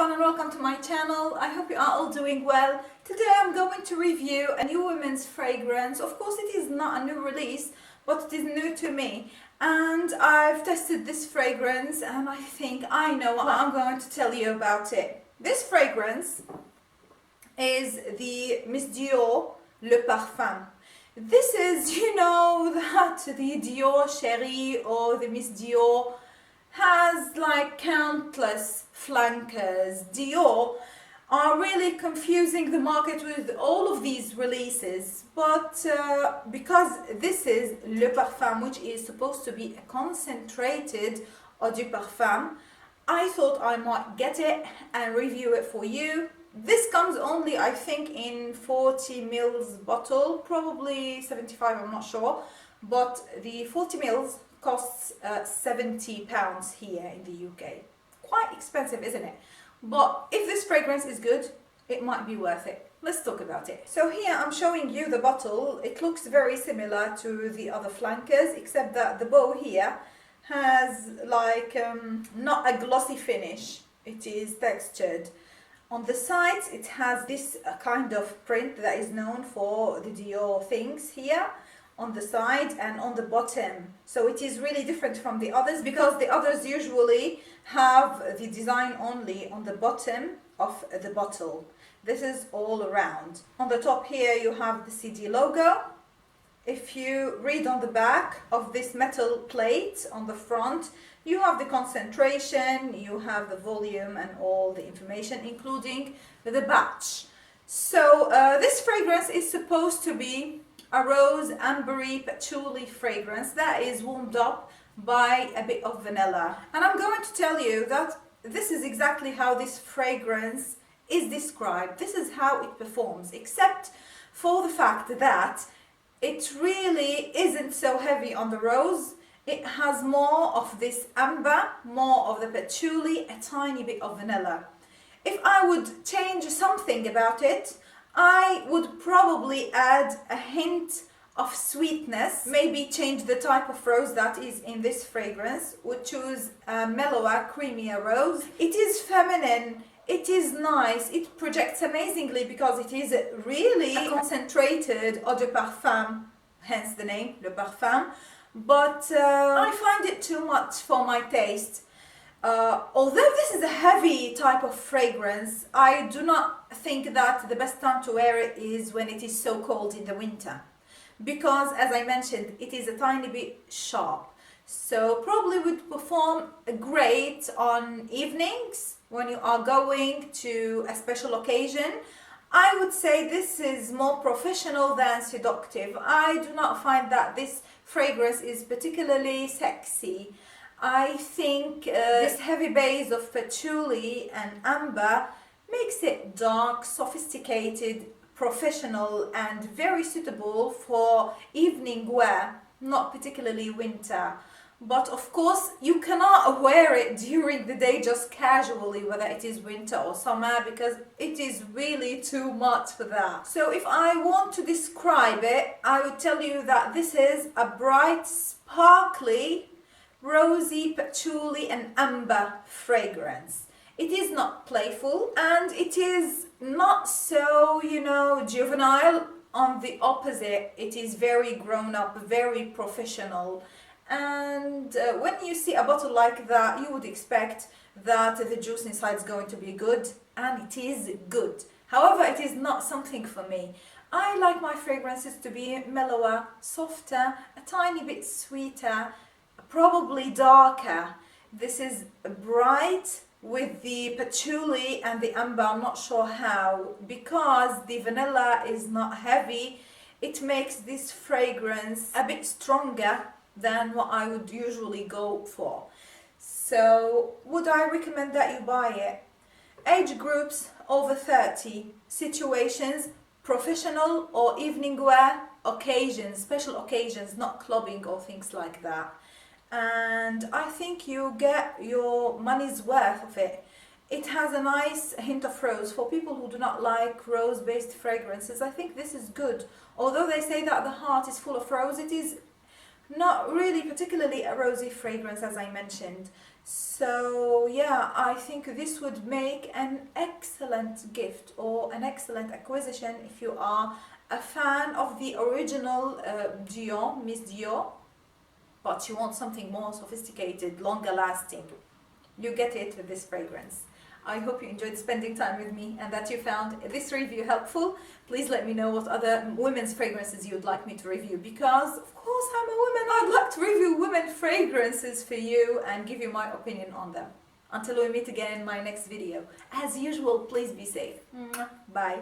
everyone and welcome to my channel. I hope you are all doing well. Today I'm going to review a new women's fragrance. Of course it is not a new release, but it is new to me. And I've tested this fragrance and I think I know what I'm going to tell you about it. This fragrance is the Miss Dior Le Parfum. This is, you know, that the Dior Chérie or the Miss Dior has like countless flankers. Dior are really confusing the market with all of these releases, but because this is Le Parfum, which is supposed to be a concentrated eau de parfum, I thought I might get it and review it for you. This comes only, I think, in 40 ml bottle, probably 75, I'm not sure, but the 40 ml costs £70 here in the UK. Quite expensive, isn't it? But if this fragrance is good, it might be worth it. Let's talk about it. So here I'm showing you the bottle. It looks very similar to the other flankers, except that the bow here has like not a glossy finish. It is textured. On the sides it has this kind of print that is known for the Dior things here on the side and on the bottom. So it is really different from the others, because the others usually have the design only on the bottom of the bottle. This is all around. On the top here you have the CD logo. If you read on the back of this metal plate on the front, you have the concentration, you have the volume and all the information, including the batch. So this fragrance is supposed to be a rose ambery patchouli fragrance that is warmed up by a bit of vanilla. And I'm going to tell you that this is exactly how this fragrance is described. This is how it performs, except for the fact that it really isn't so heavy on the rose. It has more of this amber, more of the patchouli, a tiny bit of vanilla. If I would change something about it, I would probably add a hint of sweetness, maybe change the type of rose that is in this fragrance, would choose a mellower, creamier rose. It is feminine, it is nice, it projects amazingly because it is really a concentrated eau de parfum, hence the name, Le Parfum, but I find it too much for my taste. Although this is a heavy type of fragrance, I do not think that the best time to wear it is when it is so cold in the winter, because as I mentioned, it is a tiny bit sharp, so probably would perform great on evenings when you are going to a special occasion. I would say this is more professional than seductive. I do not find that this fragrance is particularly sexy. I think this heavy base of patchouli and amber makes it dark, sophisticated, professional and very suitable for evening wear, not particularly winter. But of course you cannot wear it during the day just casually, whether it is winter or summer, because it is really too much for that. So if I want to describe it, I would tell you that this is a bright, sparkly, rosy patchouli and amber fragrance. It is not playful and it is not so, you know, juvenile. On the opposite, it is very grown up, very professional. And when you see a bottle like that, you would expect that the juice inside is going to be good, and it is good. However, it is not something for me. I like my fragrances to be mellower, softer, a tiny bit sweeter, probably darker. This is bright with the patchouli and the amber. I'm not sure how, because the vanilla is not heavy. It makes this fragrance a bit stronger than what I would usually go for. So would I recommend that you buy it? Age groups over 30, situations, professional or evening wear, occasions, special occasions, not clubbing or things like that. And I think you get your money's worth of it. It has a nice hint of rose. For people who do not like rose-based fragrances, I think this is good. Although they say that the heart is full of rose, it is not really particularly a rosy fragrance as I mentioned. So yeah, I think this would make an excellent gift or an excellent acquisition if you are a fan of the original Dior, Miss Dior, but you want something more sophisticated, longer lasting. You get it with this fragrance. I hope you enjoyed spending time with me and that you found this review helpful. Please let me know what other women's fragrances you'd like me to review, because of course I'm a woman. I'd like to review women fragrances for you and give you my opinion on them. Until we meet again in my next video. As usual, please be safe. Bye.